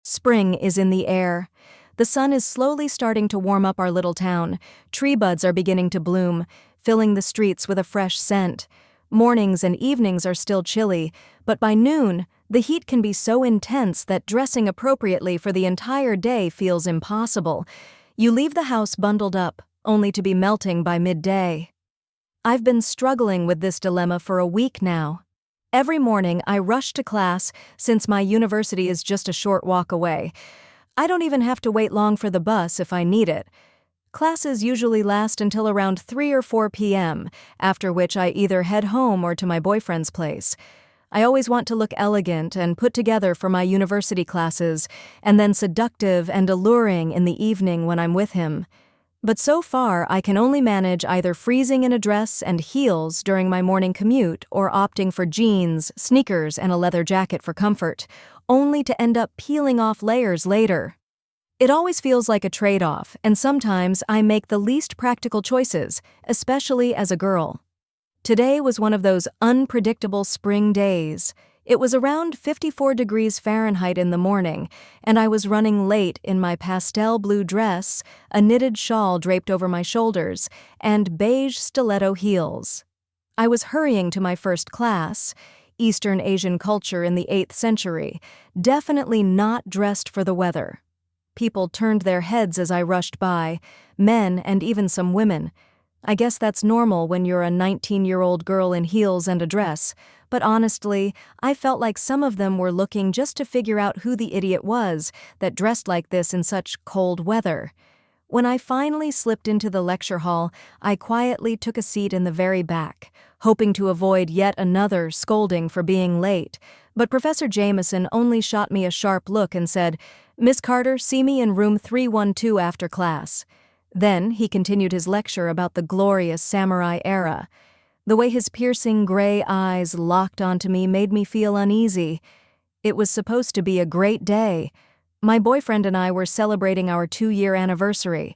Spring is in the air. The sun is slowly starting to warm up our little town. Tree buds are beginning to bloom, filling the streets with a fresh scent. Mornings and evenings are still chilly, but by noon, the heat can be so intense that dressing appropriately for the entire day feels impossible. You leave the house bundled up, only to be melting by midday. I've been struggling with this dilemma for a week now. Every morning, I rush to class since my university is just a short walk away. I don't even have to wait long for the bus if I need it. Classes usually last until around 3 or 4 p.m., after which I either head home or to my boyfriend's place. I always want to look elegant and put together for my university classes, and then seductive and alluring in the evening when I'm with him. But so far, I can only manage either freezing in a dress and heels during my morning commute or opting for jeans, sneakers, and a leather jacket for comfort, only to end up peeling off layers later. It always feels like a trade-off, and sometimes I make the least practical choices, especially as a girl. Today was one of those unpredictable spring days. It was around 54 degrees Fahrenheit in the morning, and I was running late in my pastel blue dress, a knitted shawl draped over my shoulders, and beige stiletto heels. I was hurrying to my first class, Eastern Asian culture in the 8th century, definitely not dressed for the weather. People turned their heads as I rushed by, men and even some women. I guess that's normal when you're a 19-year-old girl in heels and a dress, but honestly, I felt like some of them were looking just to figure out who the idiot was that dressed like this in such cold weather. When I finally slipped into the lecture hall, I quietly took a seat in the very back, hoping to avoid yet another scolding for being late, but Professor Jameson only shot me a sharp look and said, "Miss Carter, see me in room 312 after class." Then he continued his lecture about the glorious samurai era. The way his piercing gray eyes locked onto me made me feel uneasy. It was supposed to be a great day. My boyfriend and I were celebrating our 2-year anniversary.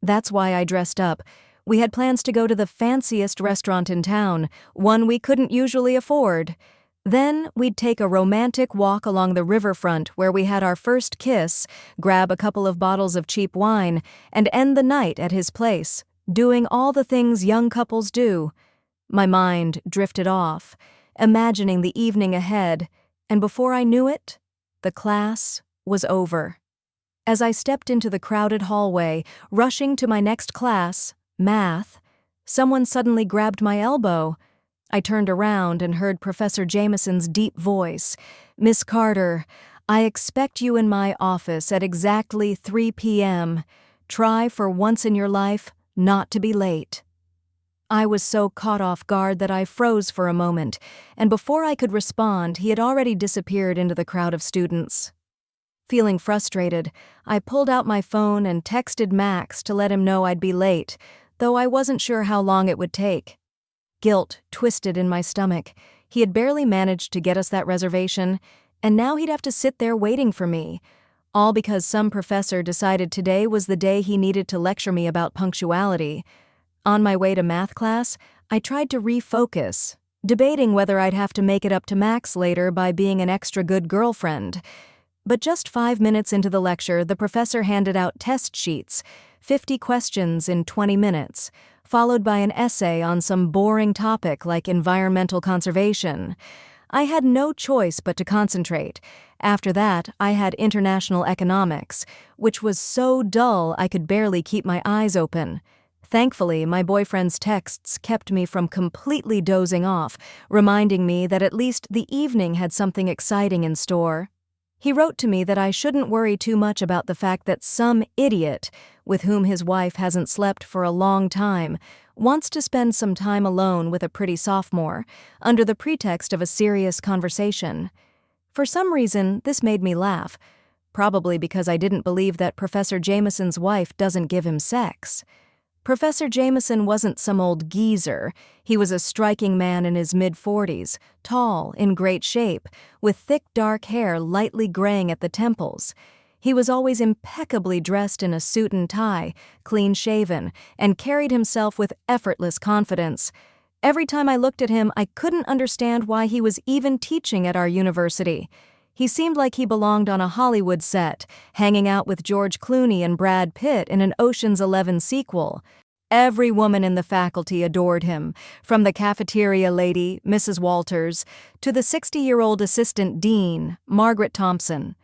That's why I dressed up. We had plans to go to the fanciest restaurant in town, one we couldn't usually afford. Then we'd take a romantic walk along the riverfront where we had our first kiss, grab a couple of bottles of cheap wine, and end the night at his place, doing all the things young couples do. My mind drifted off, imagining the evening ahead, and before I knew it, the class was over. As I stepped into the crowded hallway, rushing to my next class, math, someone suddenly grabbed my elbow. I turned around and heard Professor Jameson's deep voice. "Miss Carter, I expect you in my office at exactly 3 p.m. Try for once in your life not to be late." I was so caught off guard that I froze for a moment, and before I could respond, he had already disappeared into the crowd of students. Feeling frustrated, I pulled out my phone and texted Max to let him know I'd be late, though I wasn't sure how long it would take. Guilt twisted in my stomach. He had barely managed to get us that reservation, and now he'd have to sit there waiting for me, all because some professor decided today was the day he needed to lecture me about punctuality. On my way to math class, I tried to refocus, debating whether I'd have to make it up to Max later by being an extra good girlfriend. But just 5 minutes into the lecture, the professor handed out test sheets, 50 questions in 20 minutes, followed by an essay on some boring topic like environmental conservation. I had no choice but to concentrate. After that, I had international economics, which was so dull I could barely keep my eyes open. Thankfully, my boyfriend's texts kept me from completely dozing off, reminding me that at least the evening had something exciting in store. He wrote to me that I shouldn't worry too much about the fact that some idiot, with whom his wife hasn't slept for a long time, wants to spend some time alone with a pretty sophomore, under the pretext of a serious conversation. For some reason, this made me laugh, probably because I didn't believe that Professor Jameson's wife doesn't give him sex. Professor Jameson wasn't some old geezer. He was a striking man in his mid-40s, tall, in great shape, with thick dark hair lightly graying at the temples. He was always impeccably dressed in a suit and tie, clean-shaven, and carried himself with effortless confidence. Every time I looked at him, I couldn't understand why he was even teaching at our university. He seemed like he belonged on a Hollywood set, hanging out with George Clooney and Brad Pitt in an Ocean's 11 sequel. Every woman in the faculty adored him, from the cafeteria lady, Mrs. Walters, to the 60-year-old assistant dean, Margaret Thompson.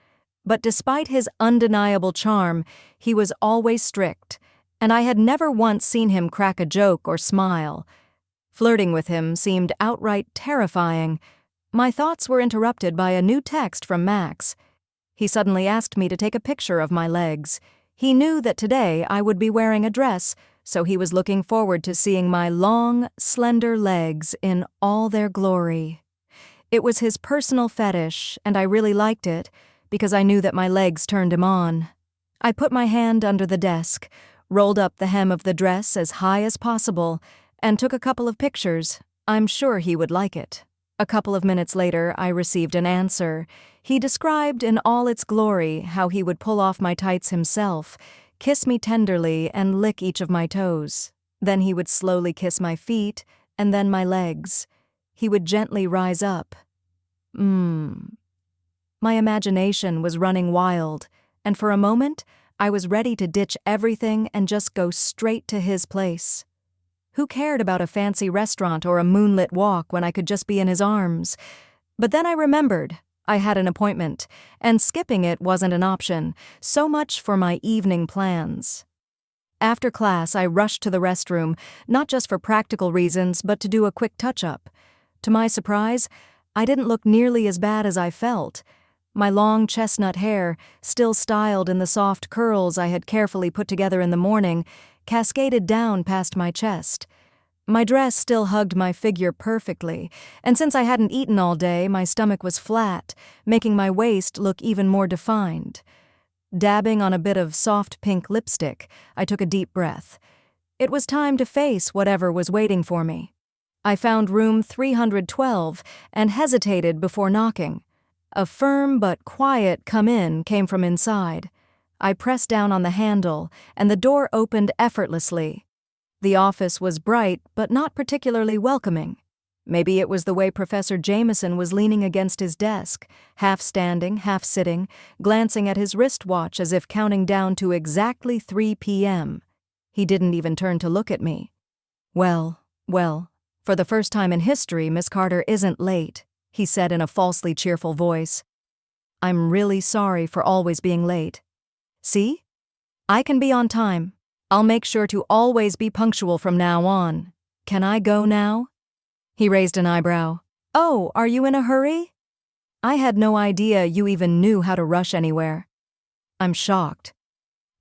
But despite his undeniable charm, he was always strict, and I had never once seen him crack a joke or smile. Flirting with him seemed outright terrifying. My thoughts were interrupted by a new text from Max. He suddenly asked me to take a picture of my legs. He knew that today I would be wearing a dress, so he was looking forward to seeing my long, slender legs in all their glory. It was his personal fetish, and I really liked it, because I knew that my legs turned him on. I put my hand under the desk, rolled up the hem of the dress as high as possible, and took a couple of pictures. I'm sure he would like it. A couple of minutes later, I received an answer. He described in all its glory how he would pull off my tights himself, kiss me tenderly, and lick each of my toes. Then he would slowly kiss my feet, and then my legs. He would gently rise up. My imagination was running wild, and for a moment, I was ready to ditch everything and just go straight to his place. Who cared about a fancy restaurant or a moonlit walk when I could just be in his arms? But then I remembered I had an appointment, and skipping it wasn't an option. So much for my evening plans. After class, I rushed to the restroom, not just for practical reasons, but to do a quick touch-up. To my surprise, I didn't look nearly as bad as I felt. My long chestnut hair, still styled in the soft curls I had carefully put together in the morning, cascaded down past my chest. My dress still hugged my figure perfectly, and since I hadn't eaten all day, my stomach was flat, making my waist look even more defined. Dabbing on a bit of soft pink lipstick, I took a deep breath. It was time to face whatever was waiting for me. I found room 312 and hesitated before knocking. A firm but quiet "come in" came from inside. I pressed down on the handle, and the door opened effortlessly. The office was bright, but not particularly welcoming. Maybe it was the way Professor Jameson was leaning against his desk, half standing, half sitting, glancing at his wristwatch as if counting down to exactly 3 p.m. He didn't even turn to look at me. Well, for the first time in history, Miss Carter isn't late, he said in a falsely cheerful voice. I'm really sorry for always being late. See? I can be on time. I'll make sure to always be punctual from now on. Can I go now? He raised an eyebrow. Oh, are you in a hurry? I had no idea you even knew how to rush anywhere. I'm shocked.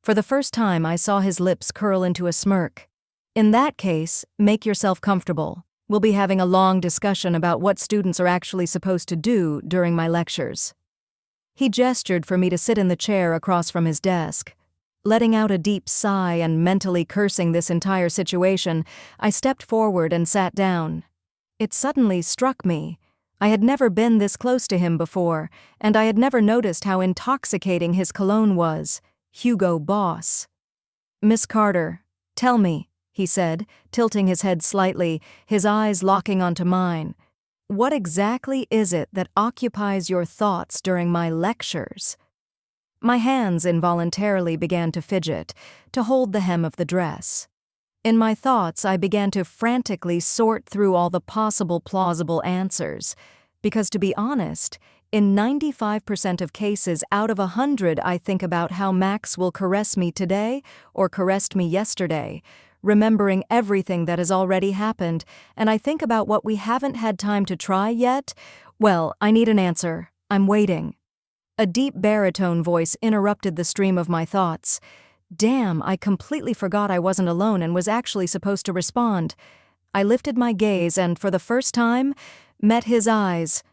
For the first time, I saw his lips curl into a smirk. In that case, make yourself comfortable. We'll be having a long discussion about what students are actually supposed to do during my lectures. He gestured for me to sit in the chair across from his desk. Letting out a deep sigh and mentally cursing this entire situation, I stepped forward and sat down. It suddenly struck me. I had never been this close to him before, and I had never noticed how intoxicating his cologne was. Hugo Boss. Miss Carter, tell me, he said, tilting his head slightly, his eyes locking onto mine. What exactly is it that occupies your thoughts during my lectures? My hands involuntarily began to fidget, to hold the hem of the dress. In my thoughts, I began to frantically sort through all the possible plausible answers, because to be honest, in 95% of cases out of 100, I think about how Max will caress me today or caressed me yesterday, remembering everything that has already happened, and I think about what we haven't had time to try yet. Well, I need an answer. I'm waiting. A deep baritone voice interrupted the stream of my thoughts. Damn, I completely forgot I wasn't alone and was actually supposed to respond. I lifted my gaze and, for the first time, met his eyes.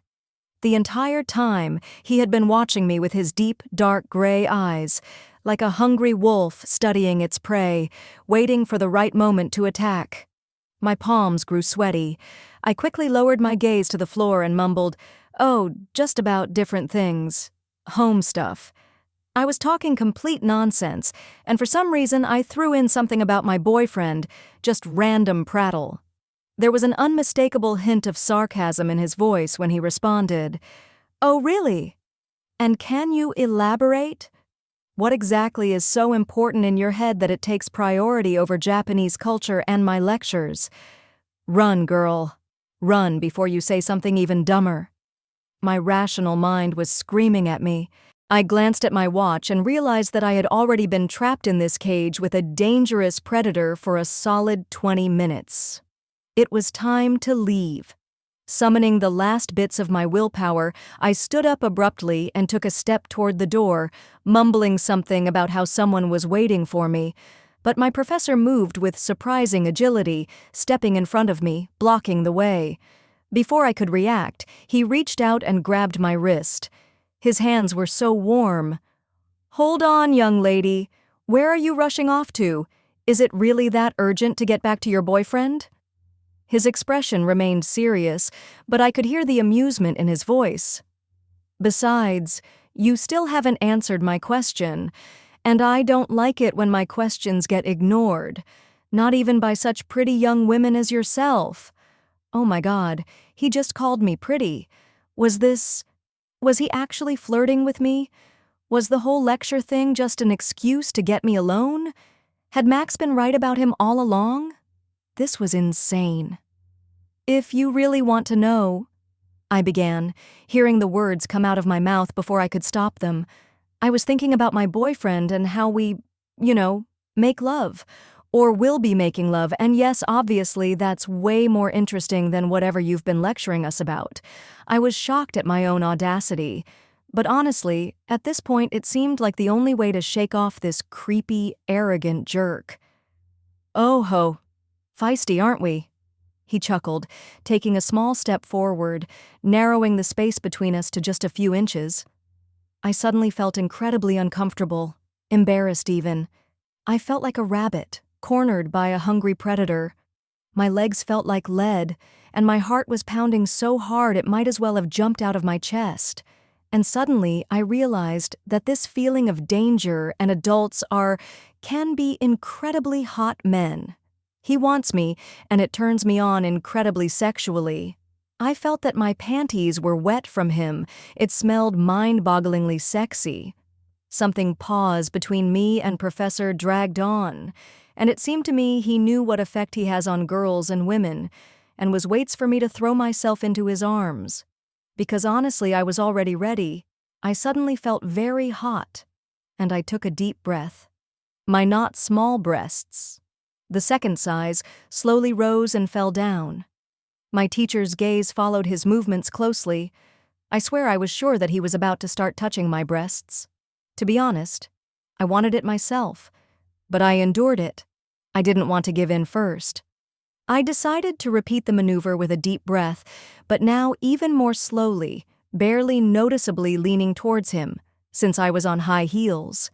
The entire time, he had been watching me with his deep, dark gray eyes, like a hungry wolf studying its prey, waiting for the right moment to attack. My palms grew sweaty. I quickly lowered my gaze to the floor and mumbled, "Oh, just about different things. Home stuff." I was talking complete nonsense, and for some reason I threw in something about my boyfriend, just random prattle. There was an unmistakable hint of sarcasm in his voice when he responded, "Oh, really? And can you elaborate? What exactly is so important in your head that it takes priority over Japanese culture and my lectures? Run, girl. Run before you say something even dumber. My rational mind was screaming at me. I glanced at my watch and realized that I had already been trapped in this cage with a dangerous predator for a solid 20 minutes. It was time to leave. Summoning the last bits of my willpower, I stood up abruptly and took a step toward the door, mumbling something about how someone was waiting for me. But my professor moved with surprising agility, stepping in front of me, blocking the way. Before I could react, he reached out and grabbed my wrist. His hands were so warm. "Hold on, young lady. Where are you rushing off to? Is it really that urgent to get back to your boyfriend?" His expression remained serious, but I could hear the amusement in his voice. "Besides, you still haven't answered my question, and I don't like it when my questions get ignored, not even by such pretty young women as yourself." Oh my God, he just called me pretty. Was he actually flirting with me? Was the whole lecture thing just an excuse to get me alone? Had Max been right about him all along? This was insane. "If you really want to know," I began, hearing the words come out of my mouth before I could stop them. I was thinking about my boyfriend and how we, make love. Or will be making love, and yes, obviously, that's way more interesting than whatever you've been lecturing us about. I was shocked at my own audacity. But honestly, at this point it seemed like the only way to shake off this creepy, arrogant jerk. "Oh ho, feisty, aren't we?" He chuckled, taking a small step forward, narrowing the space between us to just a few inches. I suddenly felt incredibly uncomfortable, embarrassed even. I felt like a rabbit, cornered by a hungry predator. My legs felt like lead, and my heart was pounding so hard it might as well have jumped out of my chest. And suddenly I realized that this feeling of danger and adults can be incredibly hot men. He wants me, and it turns me on incredibly sexually. I felt that my panties were wet from him. It smelled mind-bogglingly sexy. Something paused between me and Professor dragged on, and it seemed to me he knew what effect he has on girls and women, and waits for me to throw myself into his arms. Because honestly, I was already ready. I suddenly felt very hot, and I took a deep breath. My not small breasts, the second size, slowly rose and fell down. My teacher's gaze followed his movements closely. I swear I was sure that he was about to start touching my breasts. To be honest, I wanted it myself, but I endured it. I didn't want to give in first. I decided to repeat the maneuver with a deep breath, but now even more slowly, barely noticeably leaning towards him, since I was on high heels.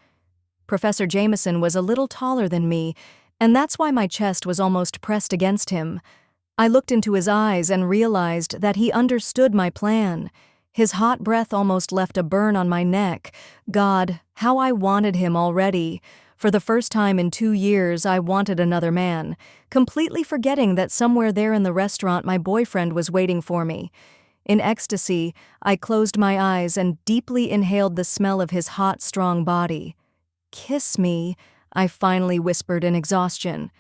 Professor Jameson was a little taller than me, and that's why my chest was almost pressed against him. I looked into his eyes and realized that he understood my plan. His hot breath almost left a burn on my neck. God, how I wanted him already. For the first time in 2 years, I wanted another man, completely forgetting that somewhere there in the restaurant my boyfriend was waiting for me. In ecstasy, I closed my eyes and deeply inhaled the smell of his hot, strong body. "Kiss me," I finally whispered in exhaustion.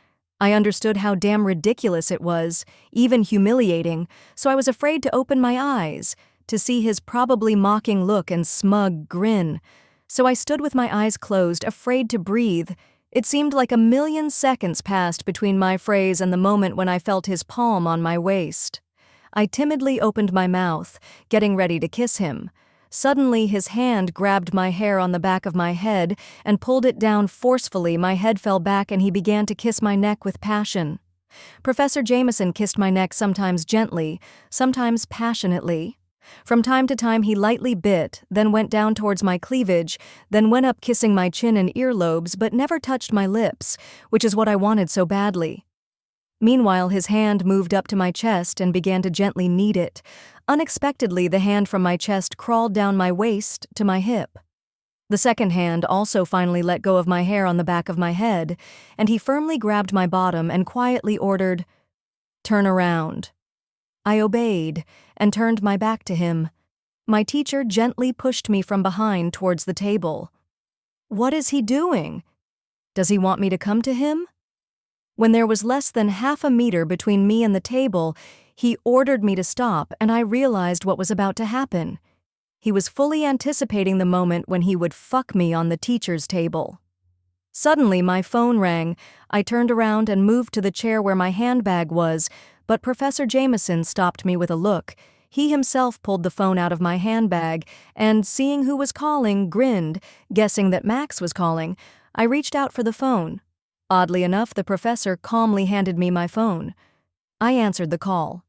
I understood how damn ridiculous it was, even humiliating, so I was afraid to open my eyes, to see his probably mocking look and smug grin. So I stood with my eyes closed, afraid to breathe. It seemed like a million seconds passed between my phrase and the moment when I felt his palm on my waist. I timidly opened my mouth, getting ready to kiss him. Suddenly, his hand grabbed my hair on the back of my head and pulled it down forcefully. My head fell back and he began to kiss my neck with passion. Professor Jameson kissed my neck sometimes gently, sometimes passionately. From time to time he lightly bit, then went down towards my cleavage, then went up kissing my chin and earlobes but never touched my lips, which is what I wanted so badly. Meanwhile, his hand moved up to my chest and began to gently knead it. Unexpectedly, the hand from my chest crawled down my waist to my hip. The second hand also finally let go of my hair on the back of my head, and he firmly grabbed my bottom and quietly ordered, "Turn around." I obeyed and turned my back to him. My teacher gently pushed me from behind towards the table. What is he doing? Does he want me to come to him? When there was less than half a meter between me and the table, he ordered me to stop, and I realized what was about to happen. He was fully anticipating the moment when he would fuck me on the teacher's table. Suddenly, my phone rang. I turned around and moved to the chair where my handbag was, but Professor Jameson stopped me with a look. He himself pulled the phone out of my handbag, and seeing who was calling, grinned, guessing that Max was calling. I reached out for the phone. Oddly enough, the professor calmly handed me my phone. I answered the call.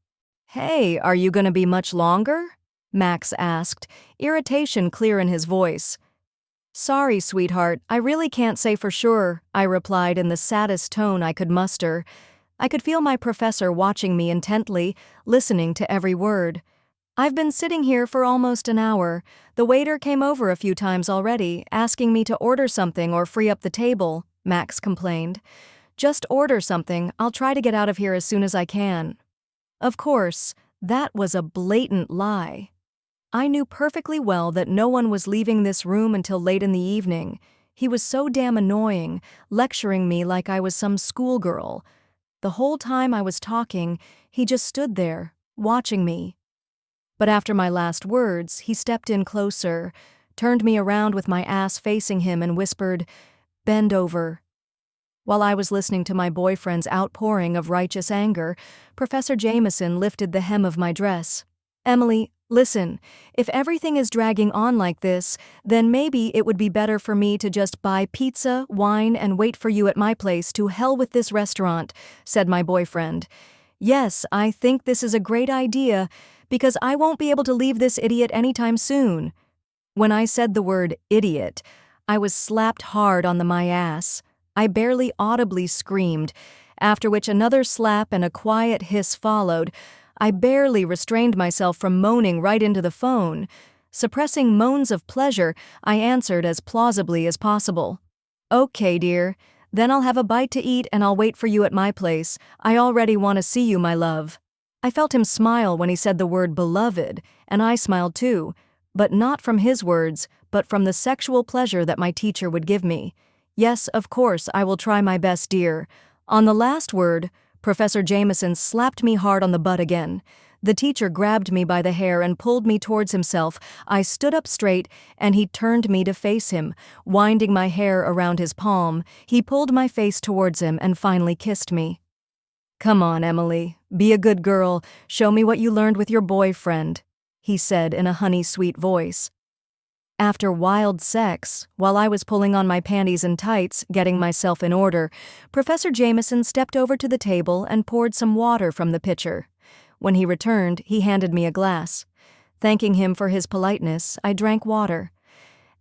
"Hey, are you gonna be much longer?" Max asked, irritation clear in his voice. "Sorry, sweetheart, I really can't say for sure," I replied in the saddest tone I could muster. I could feel my professor watching me intently, listening to every word. "I've been sitting here for almost an hour. The waiter came over a few times already, asking me to order something or free up the table," Max complained. "Just order something, I'll try to get out of here as soon as I can." Of course, that was a blatant lie. I knew perfectly well that no one was leaving this room until late in the evening. He was so damn annoying, lecturing me like I was some schoolgirl. The whole time I was talking, he just stood there, watching me. But after my last words, he stepped in closer, turned me around with my ass facing him and whispered, "Bend over." While I was listening to my boyfriend's outpouring of righteous anger, Professor Jameson lifted the hem of my dress. "Emily, listen, if everything is dragging on like this, then maybe it would be better for me to just buy pizza, wine, and wait for you at my place. To hell with this restaurant," said my boyfriend. "Yes, I think this is a great idea, because I won't be able to leave this idiot anytime soon." When I said the word idiot, I was slapped hard on my ass. I barely audibly screamed, after which another slap and a quiet hiss followed. I barely restrained myself from moaning right into the phone. Suppressing moans of pleasure, I answered as plausibly as possible. "Okay, dear. Then I'll have a bite to eat and I'll wait for you at my place. I already want to see you, my love." I felt him smile when he said the word beloved, and I smiled too, but not from his words, but from the sexual pleasure that my teacher would give me. "Yes, of course, I will try my best, dear." On the last word, Professor Jameson slapped me hard on the butt again. The teacher grabbed me by the hair and pulled me towards himself. I stood up straight, and he turned me to face him, winding my hair around his palm. He pulled my face towards him and finally kissed me. "Come on, Emily. Be a good girl. Show me what you learned with your boyfriend," he said in a honey-sweet voice. After wild sex, while I was pulling on my panties and tights, getting myself in order, Professor Jameson stepped over to the table and poured some water from the pitcher. When he returned, he handed me a glass. Thanking him for his politeness, I drank water.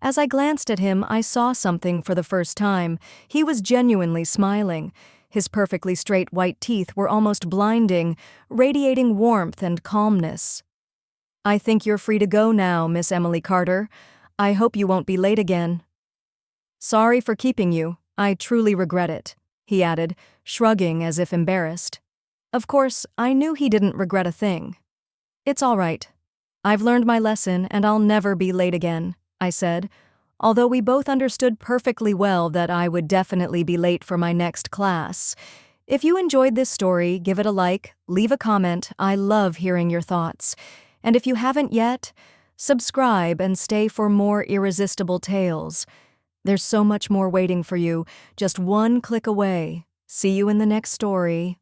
As I glanced at him, I saw something for the first time. He was genuinely smiling. His perfectly straight white teeth were almost blinding, radiating warmth and calmness. "I think you're free to go now, Miss Emily Carter. I hope you won't be late again." "Sorry for keeping you. I truly regret it," he added, shrugging as if embarrassed. Of course, I knew he didn't regret a thing. "It's all right. I've learned my lesson and I'll never be late again," I said, although we both understood perfectly well that I would definitely be late for my next class. If you enjoyed this story, give it a like, leave a comment. I love hearing your thoughts. And if you haven't yet, subscribe and stay for more irresistible tales. There's so much more waiting for you, just one click away. See you in the next story.